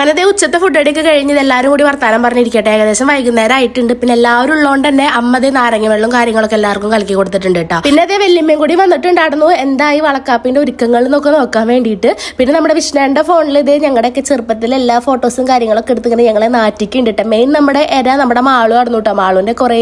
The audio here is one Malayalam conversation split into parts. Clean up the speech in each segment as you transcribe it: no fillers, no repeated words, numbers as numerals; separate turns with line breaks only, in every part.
അങ്ങനെ അതേ ഉച്ചത്തെ ഫുഡ് അടിയൊക്കെ കഴിഞ്ഞത് എല്ലാവരും കൂടി വർത്താനം പറഞ്ഞിരിക്കട്ടെ. ഏകദേശം വൈകുന്നേരം ആയിട്ടുണ്ട്. പിന്നെ എല്ലാവരും ഉള്ളതുകൊണ്ട് തന്നെ അമ്മ അതേ നാരങ്ങ വെള്ളം കാര്യങ്ങളൊക്കെ എല്ലാവർക്കും കലക്കി കൊടുത്തിട്ടുണ്ട് കേട്ടോ. പിന്നെ അതേ വല്യമ്മയും കൂടി വന്നിട്ടുണ്ടായിരുന്നു എന്തായി വളക്കാപ്പിന്റെ ഒരുക്കങ്ങൾ എന്നൊക്കെ നോക്കാൻ വേണ്ടിയിട്ട്. പിന്നെ നമ്മുടെ വിഷ്ണുവിന്റെ ഫോണിൽ ഇത് ഞങ്ങളുടെയൊക്കെ ചെറുപ്പത്തിലെ എല്ലാ ഫോട്ടോസും കാര്യങ്ങളൊക്കെ എടുത്തിങ്ങനെ ഞങ്ങളെ നാറ്റിക്കുണ്ട് കേട്ടോ. മെയിൻ നമ്മുടെ നമ്മുടെ മാളു ആയിരുന്നു കേട്ടോ. മാളുവിന്റെ കുറേ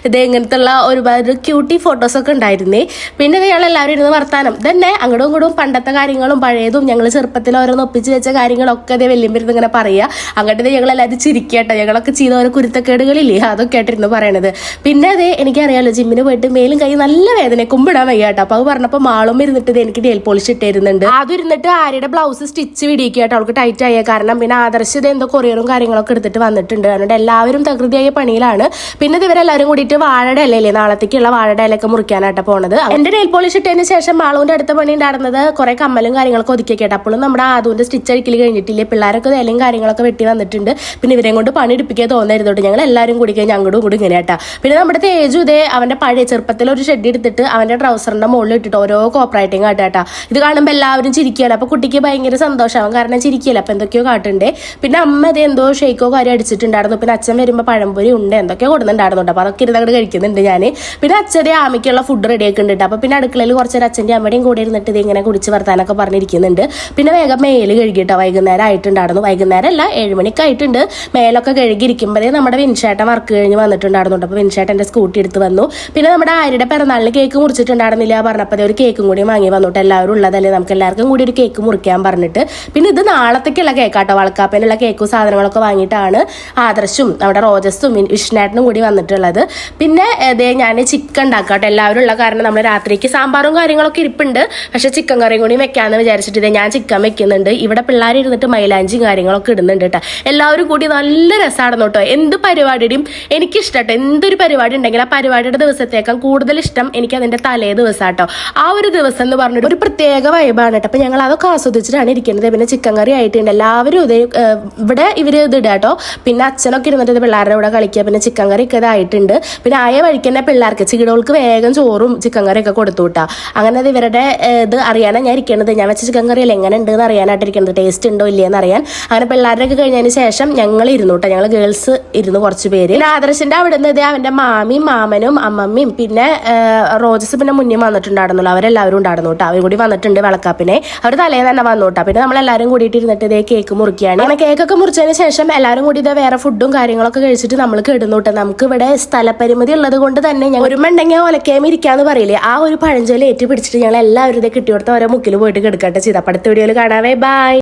ഇത് ഇങ്ങനത്തെ ഉള്ള ഒരുപാട് ക്യൂട്ടി ഫോട്ടോസൊക്കെ ഉണ്ടായിരുന്നേ. പിന്നെ ഞങ്ങൾ എല്ലാവരും ഇരുന്ന് വർത്താനം തന്നെ അങ്ങോട്ടും ഇങ്ങോട്ടും പണ്ടത്തെ കാര്യങ്ങളും പഴയതും ഞങ്ങൾ ചെറുപ്പത്തിൽ ഓരോന്ന് ഒപ്പിച്ച് വെച്ച കാര്യങ്ങളൊക്കെ അതേ വല്യമ്മ ഇങ്ങനെ പറയാ. അങ്ങോട്ട് ഞങ്ങൾ എല്ലാവരും ചിരിക്കട്ടെ. ഞങ്ങളൊക്കെ ചെയ്ത ഓരോ കുരുത്തക്കേടുകളില്ലേ അതൊക്കെ ആയിട്ടിരുന്ന് പറയണത്. പിന്നെ അതെ എനിക്കറിയാലോ ജിമ്മിന് പോയിട്ട് മേലും കൈ നല്ല വേദന കുമ്പിടാൻ വയ്യാട്ടോ. അപ്പൊ അത് പറഞ്ഞപ്പോ മാളും ഇരുന്നിട്ട് എനിക്ക് നെയിൽ പോളിഷ് ഇട്ടിരുന്നുണ്ട്. അതും ഇരുന്നിട്ട് ആരുടെ ബ്ലൗസ് സ്റ്റിച്ച് വിടിയിക്കാട്ടോ. അവൾക്ക് ടൈറ്റ് ആയ കാരണം പിന്നെ ആദർശ് ഇത് എന്തോ കൊറിയറും കാര്യങ്ങളൊക്കെ എടുത്തിട്ട് വന്നിട്ടുണ്ട്. അതുകൊണ്ട് എല്ലാവരും തകൃതിയായ പണിയിലാണ്. പിന്നെ ഇവരെല്ലാവരും കൂടിയിട്ട് വാഴയുടെ ഇലയില്ലേ നാളത്തേക്കുള്ള വാഴയുടെ ഇലയൊക്കെ മുറിക്കാനായിട്ട് പോണത്. എന്റെ നെയിൽ പോളിഷ് ഇട്ടതിന് ശേഷം മാളുവിന്റെ അടുത്ത പണി ഉണ്ടായിരുന്നത് കുറെ കമ്മലും കാര്യങ്ങളൊക്കെ ഒതുക്കി കേട്ടോ. അപ്പോഴും നമ്മുടെ ആദുവിന്റെ സ്റ്റിച്ച് അടിക്കൽ കഴിഞ്ഞിട്ടില്ലേ. പിള്ളേരൊക്കെ ഇലയും കാര്യങ്ങളൊക്കെ വെട്ടി വന്നിട്ടുണ്ട്. പിന്നെ ഇവരെയും കൊണ്ട് പണി എടുപ്പിക്കാൻ തോന്നരുതോട്ട് ഞങ്ങൾ എല്ലാവരും കൂടി കഴിഞ്ഞാൽ അങ്ങോട്ടും കൂടി ഇങ്ങനെ കേട്ടാ. പിന്നെ നമ്മുടെ തേജു ഇതേ അവന്റെ പഴയ ചെറുപ്പത്തിൽ ഒരു ഷെഡ് എടുത്തിട്ട് അവന്റെ ട്രൗസറിന്റെ മുകളിൽ ഇട്ടിട്ട് ഓരോ കോപ്പറേറ്റിംഗ് കാട്ടാട്ടാ. ഇത് കാണുമ്പോൾ എല്ലാവരും ചിരിക്കുകയല്ലോ. അപ്പൊ കുട്ടിക്ക് ഭയങ്കര സന്തോഷമാവും കാരണം ചിരിക്കല്ലോ. അപ്പൊ എന്തൊക്കെയോ കാട്ടുണ്ടേ. പിന്നെ അമ്മ ഇത് എന്തോ ഷെയ്ക്കോ കാര്യം അടിച്ചിട്ടുണ്ടായിരുന്നു. പിന്നെ അച്ഛൻ വരുമ്പോൾ പഴംപൊരി ഉണ്ട് എന്തൊക്കെയോ കൊടുക്കുന്നുണ്ടായിരുന്നു. അപ്പൊ അതൊക്കെ ഇരുന്നങ്ങോട്ട് കഴിക്കുന്നുണ്ട് ഞാൻ. പിന്നെ അച്ഛൻ്റെ ആമയ്ക്കുള്ള ഫുഡ് റെഡി ആക്കുന്നുണ്ട്. അപ്പൊ പിന്നെ അടുക്കളയിൽ കുറച്ചേരം അച്ഛൻ്റെ അമ്മയുടെയും കൂടെ ഇരുന്നിട്ട് ഇത് ഇങ്ങനെ കുടിച്ച് വർത്താനൊക്കെ പറഞ്ഞിരിക്കുന്നുണ്ട്. പിന്നെ വേഗം മേല് കഴുകിട്ടോ. വൈകുന്നേരം ആയിട്ടുണ്ടായിരുന്നു. വൈകുന്നേരം അല്ല 7 മണിക്കായിട്ടുണ്ട്. മേലൊക്കെ കഴുകിയിരിക്കുമ്പോഴേ നമ്മുടെ വിൻഷേട്ടൻ വർക്ക് കഴിഞ്ഞ് വന്നിട്ടുണ്ടായിരുന്നു. അപ്പൊ വിൻഷേട്ടൻ്റെ സ്കൂട്ടി എടുത്ത് വന്നു. പിന്നെ നമ്മുടെ ആര്യയുടെ പിറന്നാളിന് കേക്ക് മുറിച്ചിട്ടുണ്ടായിരുന്നില്ല പറഞ്ഞപ്പോൾ ഒരു കേക്കും കൂടി വാങ്ങി വന്നിട്ട് എല്ലാവരും ഉള്ളതല്ലേ നമുക്ക് എല്ലാവർക്കും കൂടി ഒരു കേക്ക് മുറിക്കാൻ പറഞ്ഞിട്ട്. പിന്നെ ഇത് നാളത്തേക്കുള്ള കേക്കാട്ടോ. വളക്കാപ്പനുള്ള കേക്കും സാധനങ്ങളൊക്കെ വാങ്ങിയിട്ടാണ് ആദർശും നമ്മുടെ റോജസും വിഷ്ണേട്ടനും കൂടി വന്നിട്ടുള്ളത്. പിന്നെ അതേ ഞാൻ ചിക്കൻ ഉണ്ടാക്കാട്ടോ. എല്ലാവരും ഉള്ള കാരണം നമ്മൾ രാത്രിക്ക് സാമ്പാറും കാര്യങ്ങളൊക്കെ ഇരിപ്പുണ്ട്. പക്ഷെ ചിക്കൻ കറിയും കൂടി വെക്കാന്ന് വിചാരിച്ചിട്ട് ഞാൻ ചിക്കൻ വെക്കുന്നുണ്ട്. ഇവിടെ പിള്ളേർ ഇരുന്നിട്ട് മൈലാഞ്ചിയും കാര്യങ്ങളൊക്കെ ഇടുന്നുണ്ട് കേട്ടോ. എല്ലാവരും കൂടി നല്ല രസമാണെന്ന് കേട്ടോ. എന്ത് പരിപാടിയും എനിക്കിഷ്ടട്ടോ. എന്തൊരു പരിപാടി ഉണ്ടെങ്കിൽ ആ പരിപാടിയുടെ ദിവസത്തേക്കാൾ കൂടുതൽ ഇഷ്ടം എനിക്ക് അതിന്റെ തലേ ദിവസം കേട്ടോ. ആ ഒരു ദിവസം എന്ന് പറഞ്ഞിട്ട് ഒരു പ്രത്യേക വൈബാണ് കേട്ടോ. അപ്പൊ ഞങ്ങൾ അതൊക്കെ ആസ്വദിച്ചിട്ടാണ് ഇരിക്കുന്നത്. പിന്നെ ചിക്കൻ കറി ആയിട്ടുണ്ട്. എല്ലാവരും ഇതേ ഇവിടെ ഇവര് ഇത് ഇടാട്ടോ. പിന്നെ അച്ഛനൊക്കെ ഇരുന്നിട്ട് പിള്ളേരുടെ കൂടെ കളിക്കുക. പിന്നെ ചിക്കൻ കറി ഒക്കെ ഇതായിട്ടുണ്ട്. പിന്നെ ആയ വഴിക്ക് തന്നെ പിള്ളേർക്ക് ചീടോൾക്ക് വേഗം ചോറും ചിക്കൻ കറിയൊക്കെ കൊടുത്തു വിട്ടാ. അങ്ങനെ അത് ഇവരുടെ ഇത് അറിയാനാണ് ഞാൻ ഇരിക്കുന്നത്. ഞാൻ വെച്ച ചിക്കൻ കറിയല്ല എങ്ങനെ ഉണ്ട് എന്ന് അറിയാനായിട്ട് ഇരിക്കുന്നത്. ടേസ്റ്റ് ഉണ്ടോ ഇല്ലയെന്ന് അറിയാൻ. അങ്ങനെ പിള്ളേരുടെ ഒക്കെ കഴിഞ്ഞതിന് ശേഷം ഞങ്ങൾ ഇരുന്നു കേട്ടോ. ഞങ്ങൾ ഗേൾസ് ഇരുന്നു കുറച്ച് പേര്. പിന്നെ ആദർശിന്റെ അവിടെ നിന്ന് ഇതേ അവന്റെ മാമിയും മാമനും അമ്മമ്മയും പിന്നെ റോജസ് പിന്നെ മുന്നേ വന്നിട്ടുണ്ടായിരുന്നല്ലോ. അവരെല്ലാവരും ഉണ്ടായിരുന്നു കേട്ടോ. അവർ കൂടി വന്നിട്ടുണ്ട് വളക്കാപ്പിനെ. അവർ തലേന്ന് തന്നെ വന്നു കേട്ടോ. പിന്നെ നമ്മളെല്ലാവരും കൂടിയിട്ട് ഇരുന്നിട്ട് ഇതേ കേക്ക് മുറിക്കുകയാണ്. അങ്ങനെ കേക്കൊക്കെ മുറിച്ചതിന് ശേഷം എല്ലാവരും കൂടി ഇതേ വേറെ ഫുഡും കാര്യങ്ങളൊക്കെ കഴിച്ചിട്ട് നമ്മൾ കിടന്നു കേട്ടോ. നമുക്ക് ഇവിടെ സ്ഥലപരിമിതി ഉള്ളത് കൊണ്ട് തന്നെ ഞങ്ങൾ ഒരു മണ്ടെങ്കിൽ ഒലക്കേമ ഇരിക്കാന്ന് പറയില്ലേ ആ ഒരു പഴഞ്ചൊല്ലി ഏറ്റ് പിടിച്ചിട്ട് ഞങ്ങൾ എല്ലാവരും ഇതേ കിട്ടിയോടത്ത് ഓരോ മുക്കിൽ പോയിട്ട് കിടക്കട്ടെ ചെയ്ത. അടുത്ത വീഡിയോയിൽ കാണാവേ. ബൈ.